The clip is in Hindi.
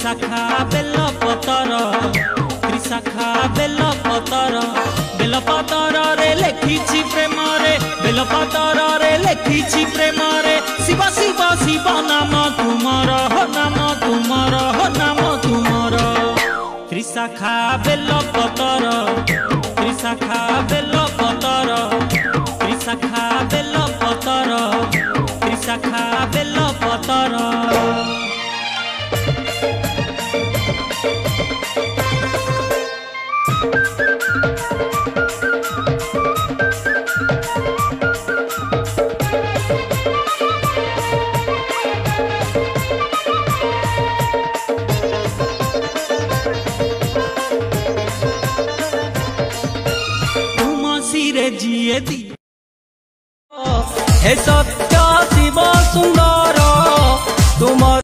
त्रिशाखा बेल पतर त्रिशाखा बेल पतर रे लेखिछि प्रेम रे बेल पतर रे लेखिछि प्रेम रे शिव शिव शिव नाम तुमर हो नाम तुमर हो नाम तुमर त्रिशाखा बेल पतर त्रिशाखा बेल पतर त्रिशाखा बेल पतर त्रिशाखा बेल पतर। तुम सिरे जिए दी हे